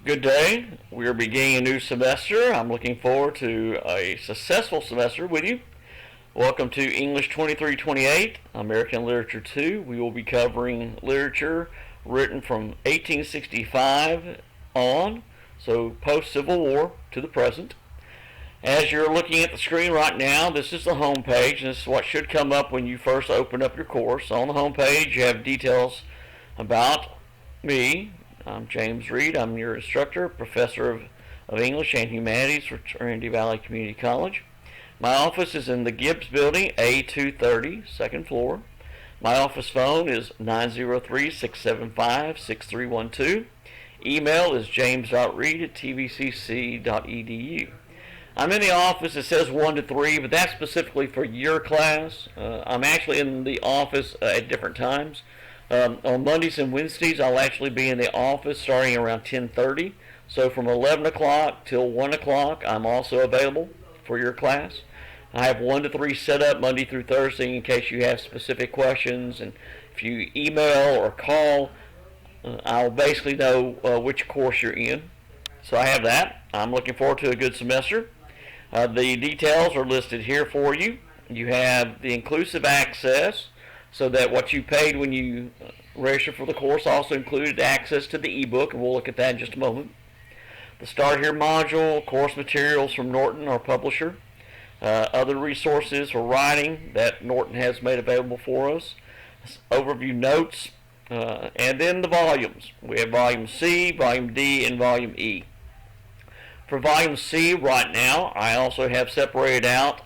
Good day. We are beginning a new semester. I'm looking forward to a successful semester with you. Welcome to English 2328, American Literature 2. We will be covering literature written from 1865 on, so post-Civil War to the present. As you're looking at the screen right now, this is the home page, and this is what should come up when you first open up your course. On the home page, you have details about me. I'm James Reed. I'm your instructor, professor of English and Humanities for Trinity Valley Community College. My office is in the Gibbs Building, A230, second floor. My office phone is 903-675-6312. Email is james.reed@tvcc.edu. I'm in the office. It says 1 to 3, but that's specifically for your class. I'm actually in the office at different times. On Mondays and Wednesdays, I'll actually be in the office starting around 10:30. So from 11 o'clock till 1 o'clock, I'm also available for your class. I have 1 to 3 set up Monday through Thursday in case you have specific questions. And if you email or call, I'll basically know which course you're in. So I have that. I'm looking forward to a good semester. The details are listed here for you. You have the inclusive access, so that what you paid when you registered for the course also included access to the ebook, and we'll look at that in just a moment. The Start Here module, course materials from Norton, our publisher, other resources for writing that Norton has made available for us, overview notes, and then the volumes. We have Volume C, Volume D, and Volume E. For Volume C right now, I also have separated out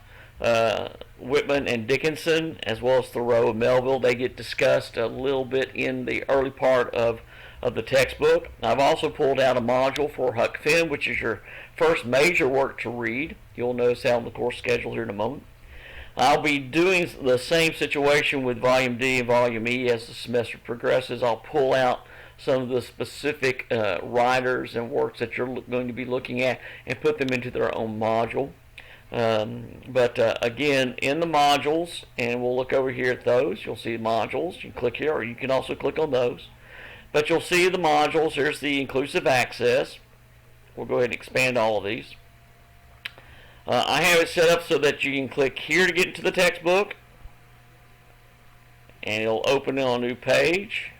Whitman and Dickinson, as well as Thoreau and Melville. They get discussed a little bit in the early part of the textbook. I've also pulled out a module for Huck Finn, which is your first major work to read. You'll notice that on the course schedule here in a moment. I'll be doing the same situation with Volume D and Volume E as the semester progresses. I'll pull out some of the specific writers and works that you're going to be looking at and put them into their own module. But again, in the modules, and we'll look over here at those, you'll see modules. You can click here, or you can also click on those. But you'll see the modules. Here's the inclusive access. We'll go ahead and expand all of these. I have it set up so that you can click here to get into the textbook, and it'll open on a new page.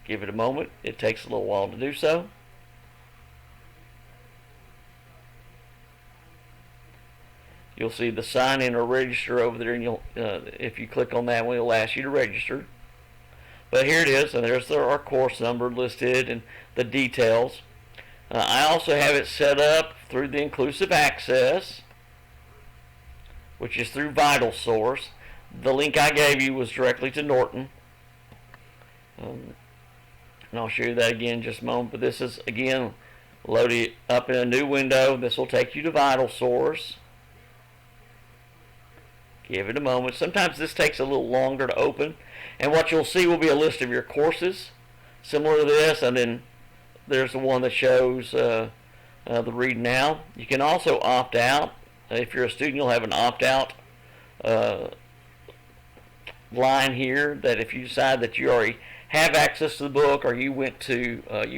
Give it a moment. It takes a little while to do so. You'll see the sign in or register over there, and you'll if you click on that one, it'll ask you to register. But here it is, and there's our course number listed and the details. I also have it set up through the inclusive access, which is through VitalSource. The link I gave you was directly to Norton. And I'll show you that again in just a moment. But this is, again, loaded up in a new window. This will take you to VitalSource. Give it a moment. Sometimes this takes a little longer to open. And what you'll see will be a list of your courses similar to this. And then there's the one that shows the Read Now. You can also opt out. If you're a student, you'll have an opt-out line here that if you decide that you already have access to the book, or you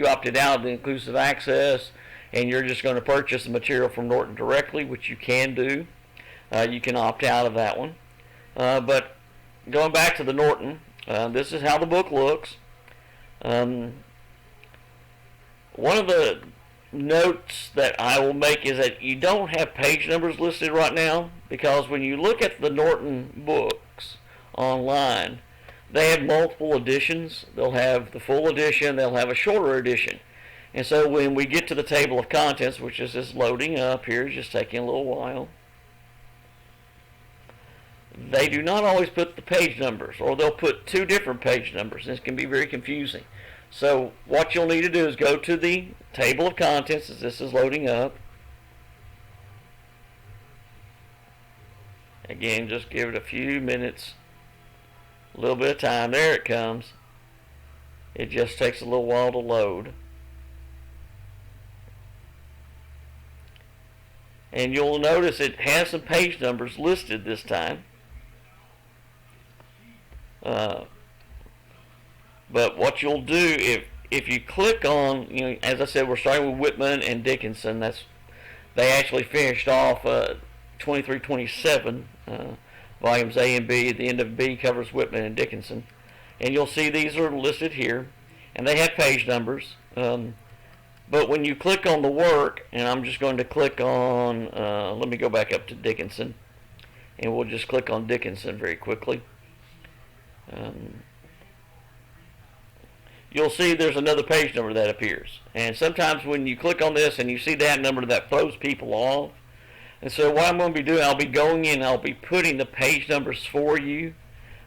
opted out of the inclusive access and you're just going to purchase the material from Norton directly, which you can do. You can opt out of that one. But going back to the Norton, this is how the book looks. One of the notes that I will make is that you don't have page numbers listed right now, because when you look at the Norton books online, they have multiple editions. They'll have the full edition, they'll have a shorter edition. And so when we get to the table of contents, which is just loading up here, just taking a little while, they do not always put the page numbers, or they'll put two different page numbers. This can be very confusing. So what you'll need to do is go to the table of contents as this is loading up. Again, just give it a few minutes, a little bit of time. There it comes. It just takes a little while to load. And you'll notice it has some page numbers listed this time. But what you'll do if you click on, as I said, we're starting with Whitman and Dickinson. They actually finished off 2327 volumes A and B. At the end of B covers Whitman and Dickinson, and you'll see these are listed here, and they have page numbers. But when you click on the work, and I'm just going to click on, let me go back up to Dickinson, and we'll just click on Dickinson very quickly. You'll see there's another page number that appears. And sometimes when you click on this and you see that number, that throws people off. And so what I'm going to be doing, I'll be going in, I'll be putting the page numbers for you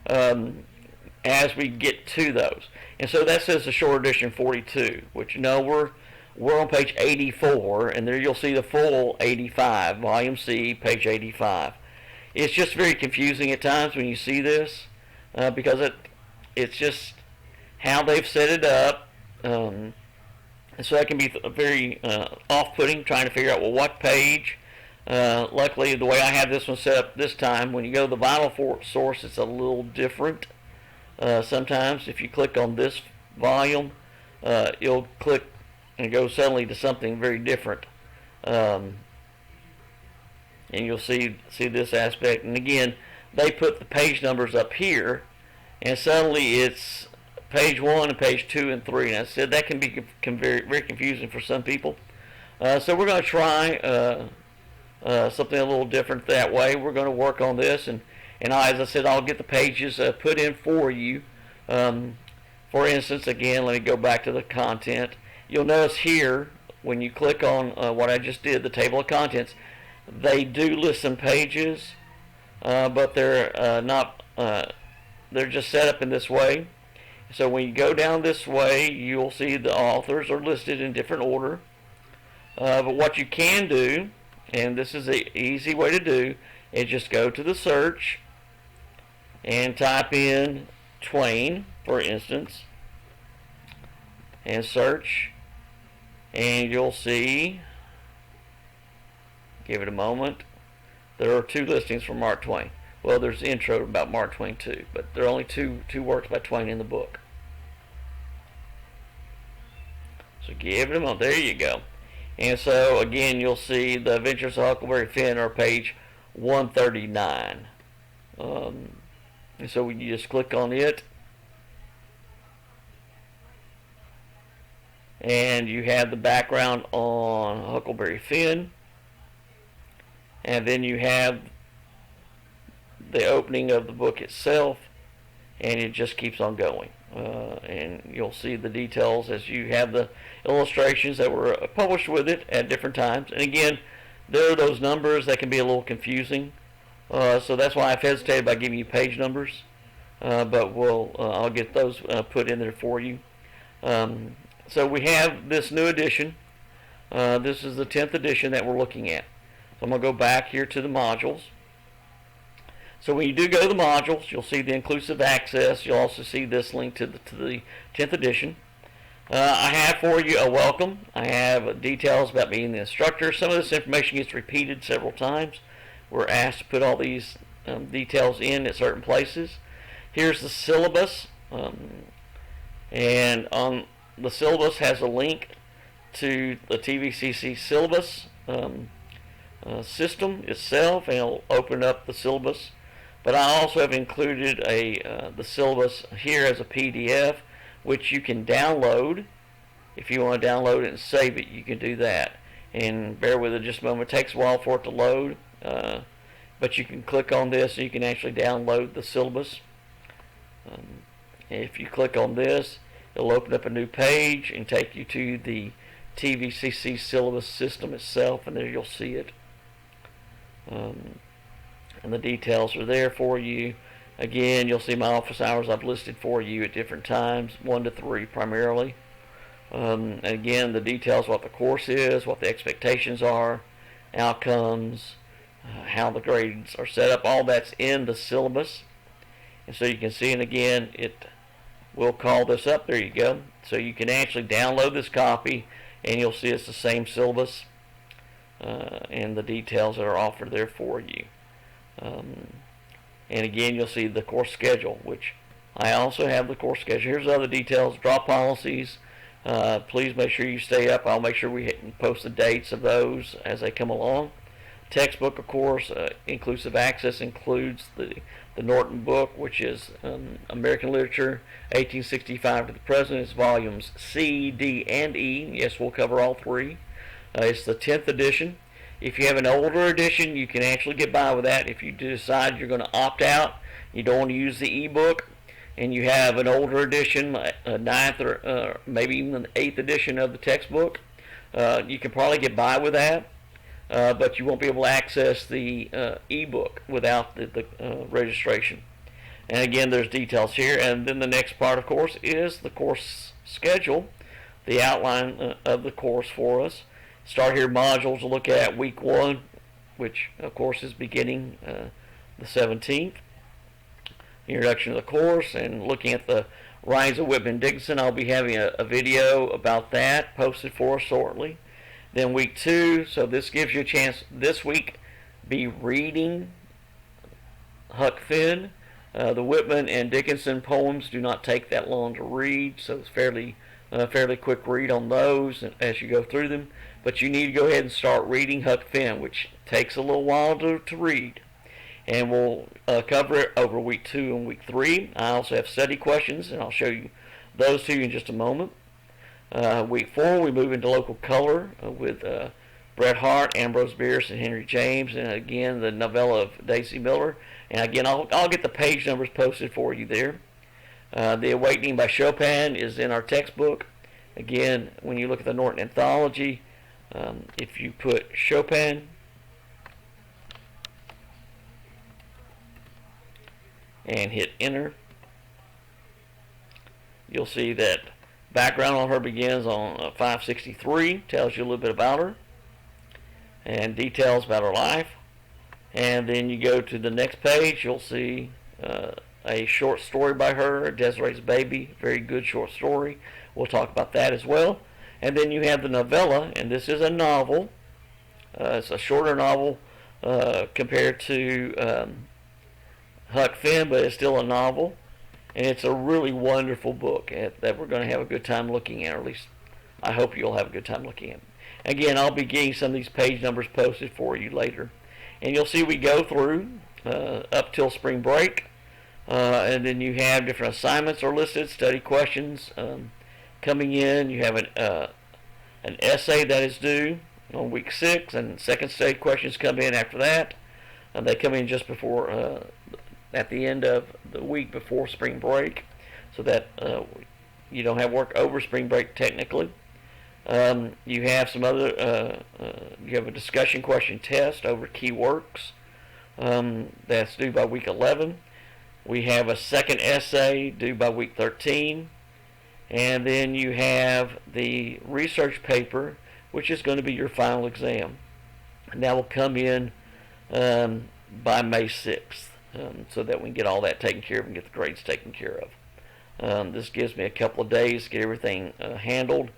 as we get to those. And so that says the short edition 42, which we're on page 84, and there you'll see the full 85, volume C, page 85. It's just very confusing at times when you see this because it's just how they've set it up, and so that can be very off-putting, trying to figure out, well, what page. Luckily, the way I have this one set up this time, when you go to the vinyl source, it's a little different. Sometimes if you click on this volume, you'll click and go suddenly to something very different, and you'll see this aspect. And again, they put the page numbers up here, and suddenly it's page 1 and page 2 and 3. And I said that can be very, very confusing for some people. So we're going to try something a little different that way. We're going to work on this, and as I said, I'll get the pages put in for you. For instance, again, let me go back to the content. You'll notice here, when you click on what I just did, the table of contents, they do list some pages, but they're not. They're just set up in this way. So when you go down this way, you'll see the authors are listed in different order. But what you can do, and this is an easy way to do, is just go to the search and type in Twain, for instance, and search, and you'll see, give it a moment, there are 2 listings for Mark Twain. Well, there's the intro about Mark Twain too, but there are only two works by Twain in the book. So give it a moment. There you go. And so again, you'll see the Adventures of Huckleberry Finn are page 139. And so you just click on it, and you have the background on Huckleberry Finn, and then you have the opening of the book itself, and it just keeps on going. And you'll see the details as you have the illustrations that were published with it at different times. And again, there are those numbers that can be a little confusing, so that's why I've hesitated by giving you page numbers, but I'll get those put in there for you. So we have this new edition. This is the 10th edition that we're looking at. So I'm going to go back here to the modules. So when you do go to the modules, you'll see the inclusive access. You'll also see this link to the 10th edition. I have for you a welcome. I have details about being the instructor. Some of this information gets repeated several times. We're asked to put all these details in at certain places. Here's the syllabus, and on the syllabus has a link to the TVCC syllabus system itself, and it'll open up the syllabus. But I also have included the syllabus here as a PDF, which you can download. If you want to download it and save it, you can do that. And bear with it just a moment. It takes a while for it to load, but you can click on this and you can actually download the syllabus. If you click on this, it'll open up a new page and take you to the TVCC syllabus system itself, and there you'll see it. And the details are there for you. Again, you'll see my office hours I've listed for you at different times, 1 to 3 primarily. And again, the details, what the course is, what the expectations are, outcomes, how the grades are set up, all that's in the syllabus. And so you can see, and again, it will call this up. There you go. So you can actually download this copy, and you'll see it's the same syllabus and the details that are offered there for you. And again, you'll see the course schedule, which I also have the course schedule. Here's other details, drop policies. Please make sure you stay up. I'll make sure we post the dates of those as they come along. Textbook, of course, inclusive access includes the Norton book, which is American Literature, 1865 to the present. It's volumes C, D, and E. Yes, we'll cover all three. It's the 10th edition. If you have an older edition, you can actually get by with that. If you decide you're going to opt out, you don't want to use the ebook, and you have an older edition, a 9th or maybe even an 8th edition of the textbook, you can probably get by with that. But you won't be able to access the ebook without the registration. And again, there's details here. And then the next part, of course, is the course schedule, the outline of the course for us. Start here modules to look at week 1, which, of course, is beginning the 17th. Introduction to the course and looking at the Rise of Whitman Dickinson. I'll be having a video about that posted for us shortly. Then week 2, so this gives you a chance this week, be reading Huck Finn. The Whitman and Dickinson poems do not take that long to read, so it's fairly quick read on those as you go through them. But you need to go ahead and start reading Huck Finn, which takes a little while to read. And we'll cover it over week 2 and week 3. I also have study questions, and I'll show you those to you in just a moment. Week 4, we move into local color with Bret Harte, Ambrose Bierce, and Henry James, and again the novella of Daisy Miller. And again, I'll get the page numbers posted for you there. The Awakening by Chopin is in our textbook. Again, when you look at the Norton Anthology, if you put Chopin and hit enter, you'll see that background on her begins on 563, tells you a little bit about her and details about her life. And then you go to the next page, you'll see a short story by her, Desiree's Baby, very good short story. We'll talk about that as well. And then you have the novella, and this is a novel. It's a shorter novel compared to Huck Finn, but it's still a novel. And it's a really wonderful book that we're going to have a good time looking at, or at least I hope you'll have a good time looking at. Again, I'll be getting some of these page numbers posted for you later. And you'll see we go through up till spring break. And then you have different assignments are listed, study questions coming in. You have an essay that is due on week 6, and second study questions come in after that. They come in just before at the end of the week before spring break, so that you don't have work over spring break technically. You have some other, you have a discussion question test over key works that's due by week 11. We have a second essay due by week 13. And then you have the research paper, which is going to be your final exam. And that will come in by May 6th. So that we can get all that taken care of and get the grades taken care of. This gives me a couple of days to get everything handled.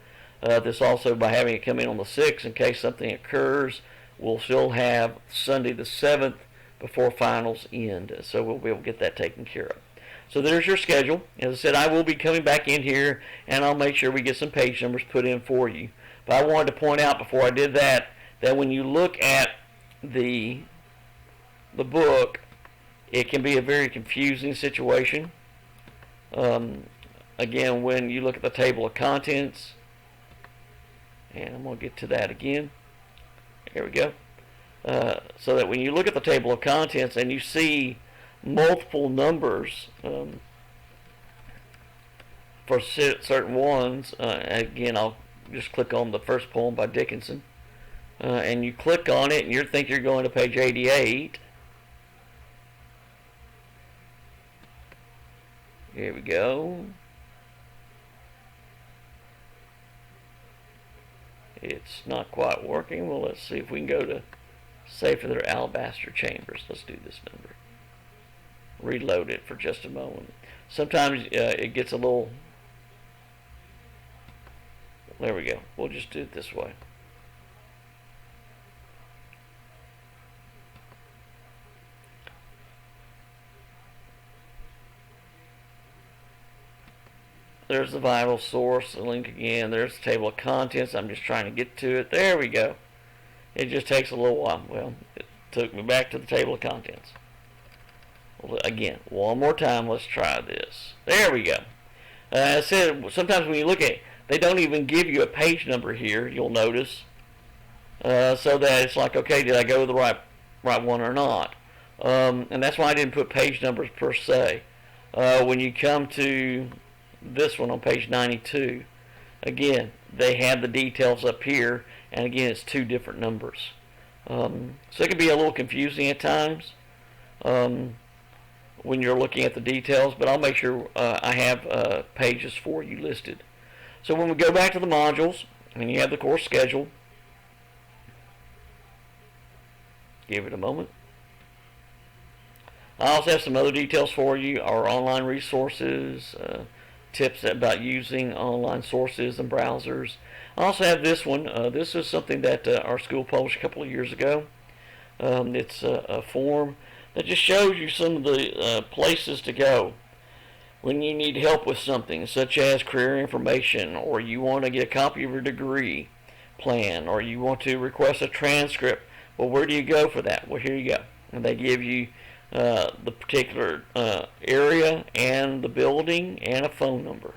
This also, by having it come in on the 6th, in case something occurs, we'll still have Sunday the 7th before finals end. So we'll be able to get that taken care of. So there's your schedule. As I said, I will be coming back in here, and I'll make sure we get some page numbers put in for you. But I wanted to point out before I did that when you look at the book, it can be a very confusing situation. Again, when you look at the table of contents, and I'm going to get to that again. There we go. So that when you look at the table of contents and you see multiple numbers for certain ones, again, I'll just click on the first poem by Dickinson, and you click on it and you think you're going to page 88. Here we go. It's not quite working. Well, let's see if we can go to Save for their Alabaster Chambers. Let's do this number. Reload it for just a moment. Sometimes it gets a little... There we go. We'll just do it this way. there's the vital source, the link again. There's the table of contents. I'm just trying to get to it. There we go. It just takes a little while. Well, it took me back to the table of contents. Again, one more time, let's try this. There we go. I said sometimes when you look at it, they don't even give you a page number here, you'll notice. So that it's like, okay, did I go to the right one or not? And that's why I didn't put page numbers per se. When you come to this one on page 92, again, they have the details up here, and again, it's two different numbers. So it can be a little confusing at times when you're looking at the details, but I'll make sure I have pages for you listed. So when we go back to the modules, and you have the course schedule, give it a moment. I also have some other details for you, our online resources, tips about using online sources and browsers. I also have this one. This is something that our school published a couple of years ago. It's a form that just shows you some of the places to go when you need help with something, such as career information, or you want to get a copy of your degree plan, or you want to request a transcript. Well, where do you go for that? Well, here you go. And they give you the particular area and the building and a phone number.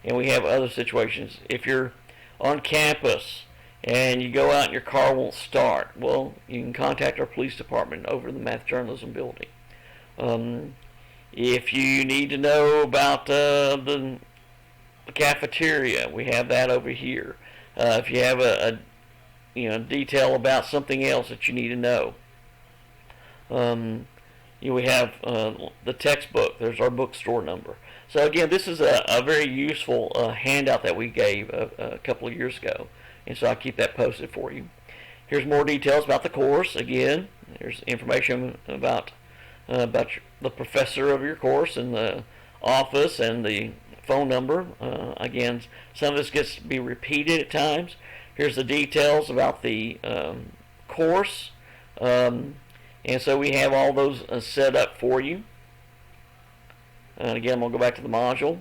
And we have other situations. If you're on campus and you go out and your car won't start, well, you can contact our police department over in the math journalism building. If you need to know about the cafeteria, we have that over here. If you have a detail about something else that you need to know, we have the textbook. There's our bookstore number. So again, this is a very useful handout that we gave a couple of years ago, and so I'll keep that posted for you. Here's more details about the course. Again, there's information about the professor of your course and the office and the phone number. Again, some of this gets to be repeated at times. Here's the details about the course. And so we have all those set up for you. And again, we'll go back to the module.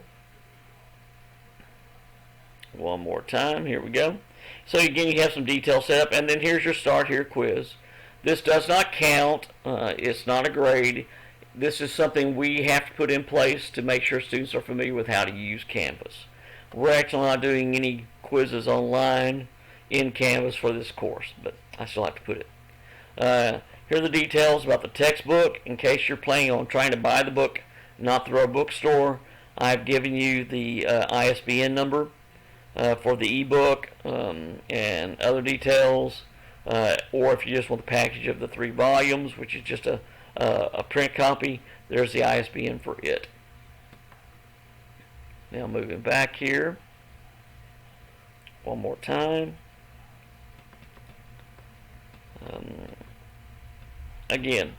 One more time. Here we go. So again, you have some details set up. And then here's your Start Here quiz. This does not count. It's not a grade. This is something we have to put in place to make sure students are familiar with how to use Canvas. We're actually not doing any quizzes online in Canvas for this course, but I still have to put it. Here are the details about the textbook. In case you're planning on trying to buy the book, not through our bookstore, I've given you the ISBN number for the ebook and other details. Or if you just want the package of the 3 volumes, which is just a print copy, there's the ISBN for it. Now moving back here, one more time. Again,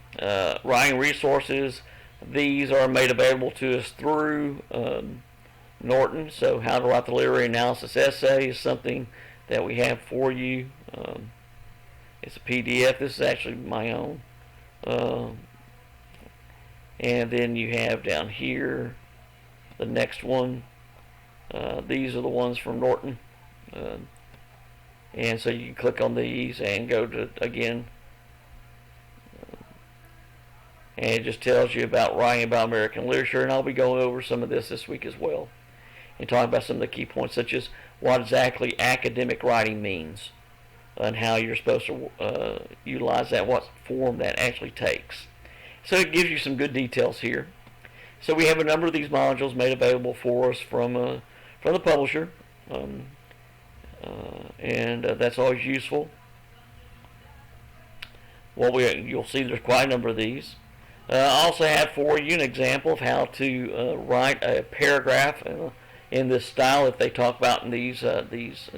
writing resources, these are made available to us through Norton. So how to write the literary analysis essay is something that we have for you. It's a PDF. This is actually my own. And then you have down here the next one. These are the ones from Norton. And so you can click on these and go to, again, and it just tells you about writing about American literature, and I'll be going over some of this week as well, and talking about some of the key points, such as what exactly academic writing means, and how you're supposed to utilize that, what form that actually takes. So it gives you some good details here. So we have a number of these modules made available for us from the publisher, and that's always useful. You'll see there's quite a number of these. I also have for you an example of how to write a paragraph in this style that they talk about in these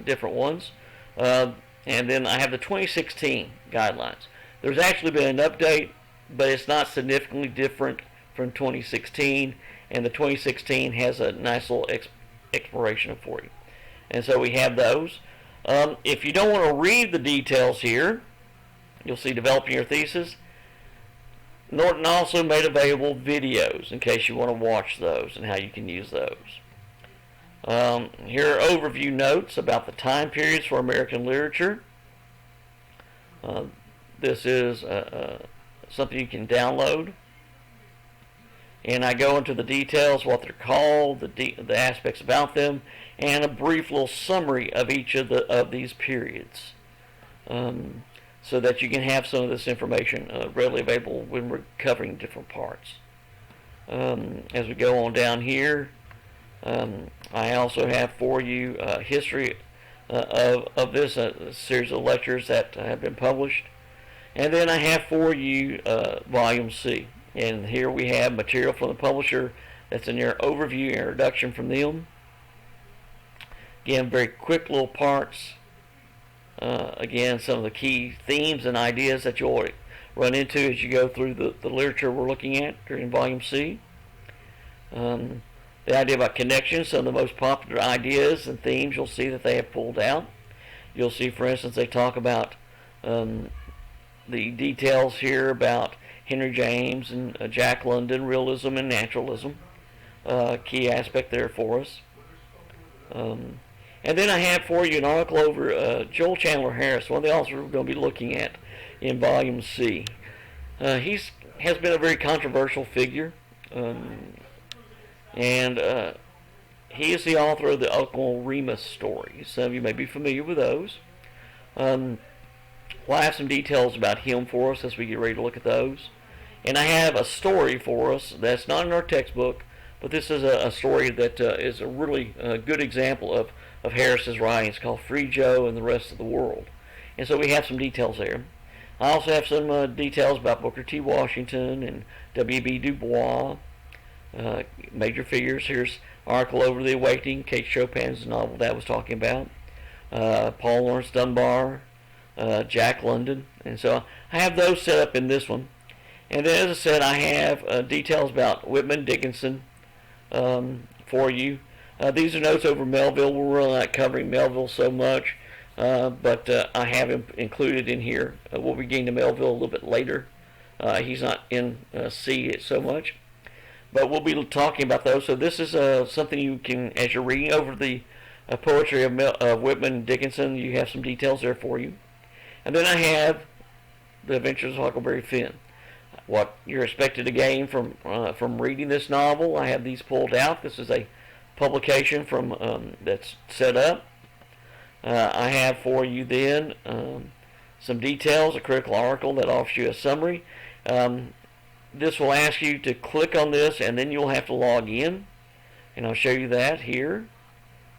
different ones. And then I have the 2016 guidelines. There's actually been an update, but it's not significantly different from 2016, and the 2016 has a nice little exploration for you. And so we have those. If you don't want to read the details here, you'll see developing your thesis. Norton also made available videos in case you want to watch those and how you can use those. Here are overview notes about the time periods for American literature. This is something you can download. And I go into the details, what they're called, the aspects about them, and a brief little summary of each of these periods, so that you can have some of this information readily available when we're covering different parts. As we go on down here, I also have for you history of this series of lectures that have been published, and then I have for you Volume C. And here we have material from the publisher that's in their overview, introduction from them. Again, very quick little parts. Again, some of the key themes and ideas that you'll run into as you go through the literature we're looking at during Volume C. The idea about connections, some of the most popular ideas and themes you'll see that they have pulled out. You'll see, for instance, they talk about the details here about Henry James and Jack London, realism and naturalism. Key aspect there for us. And then I have for you an article over Joel Chandler Harris, one of the authors we're going to be looking at in Volume C. He has been a very controversial figure, and he is the author of the Uncle Remus stories. Some of you may be familiar with those. We'll have some details about him for us as we get ready to look at those. And I have a story for us that's not in our textbook, but this is a story that is a really good example of Harris's writings, called Free Joe and the Rest of the World. And so we have some details there. I also have some details about Booker T. Washington and W.B. Du Bois, major figures. Here's an article over The Awakening, Kate Chopin's novel that I was talking about. Paul Laurence Dunbar, Jack London. And so I have those set up in this one. And then, as I said, I have details about Whitman Dickinson for you. These are notes over Melville. We're really not covering Melville so much, but I have him included in here. We'll be getting to Melville a little bit later. He's not in C so much, but we'll be talking about those. So this is something you can, as you're reading over the poetry of Whitman Dickinson, you have some details there for you. And then I have The Adventures of Huckleberry Finn. What you're expected to gain from reading this novel. I have these pulled out. This is a publication from that's set up. I have for you then some details, a critical article that offers you a summary. This will ask you to click on this, and then you'll have to log in. And I'll show you that here,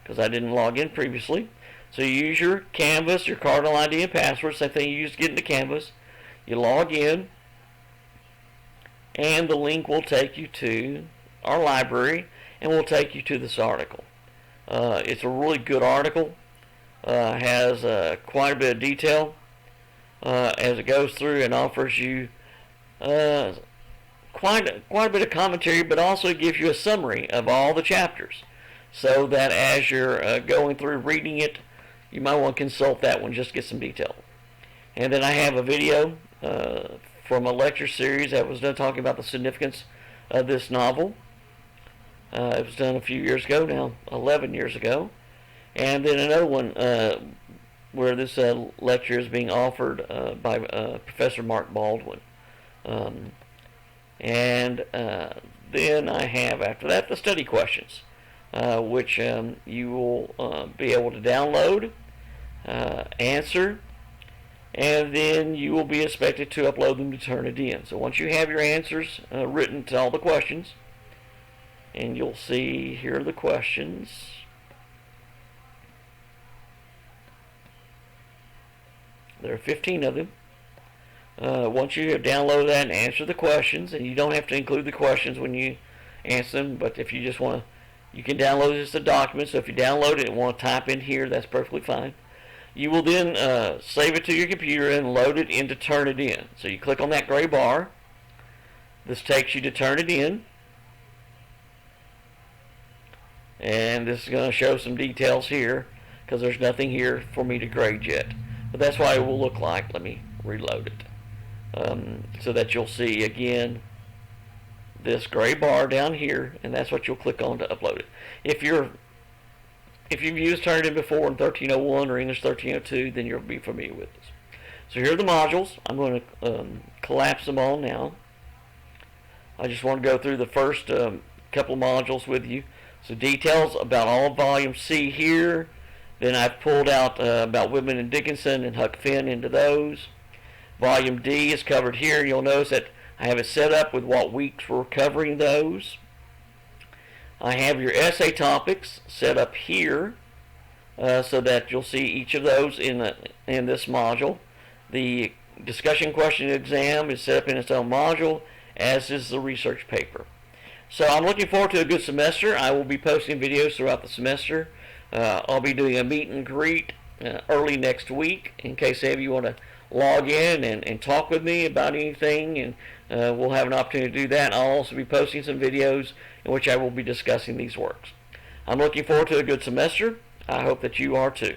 because I didn't log in previously. So you use your Canvas, your Cardinal ID and password, same thing you use to get into Canvas. You log in, and the link will take you to our library and will take you to this article. It's a really good article. Has quite a bit of detail as it goes through, and offers you quite a bit of commentary, but also gives you a summary of all the chapters, so that as you're going through reading it, you might want to consult that one just to get some detail. And then I have a video from a lecture series that was done talking about the significance of this novel. It was done a few years ago now, 11 years ago. And then another one where this lecture is being offered by Professor Mark Baldwin. And then I have, after that, the study questions, which you will be able to download, answer, and then you will be expected to upload them to Turnitin. So once you have your answers written to all the questions, and you'll see here are the questions. There are 15 of them. Once you have downloaded that and answer the questions, and you don't have to include the questions when you answer them, but if you just want to, you can download it as a document. So if you download it and want to type in here, that's perfectly fine. You will then save it to your computer and load it into Turnitin. So you click on that gray bar. This takes you to Turnitin. And this is going to show some details here, because there's nothing here for me to grade yet. But that's what it will look like. Let me reload it. So that you'll see, again, this gray bar down here, and that's what you'll click on to upload it. If you're if you've used Turnitin before in 1301 or English 1302, then you'll be familiar with this. So here are the modules. I'm going to collapse them all now. I just want to go through the first couple of modules with you. So details about all volume C here. Then I've pulled out about Whitman and Dickinson and Huck Finn into those. Volume D is covered here. You'll notice that I have it set up with what weeks we're covering those. I have your essay topics set up here so that you'll see each of those in this module. The discussion question exam is set up in its own module, as is the research paper. So I'm looking forward to a good semester. I will be posting videos throughout the semester. I'll be doing a meet and greet early next week in case any of you want to log in and talk with me about anything, and we'll have an opportunity to do that. I'll also be posting some videos in which I will be discussing these works. I'm looking forward to a good semester. I hope that you are too.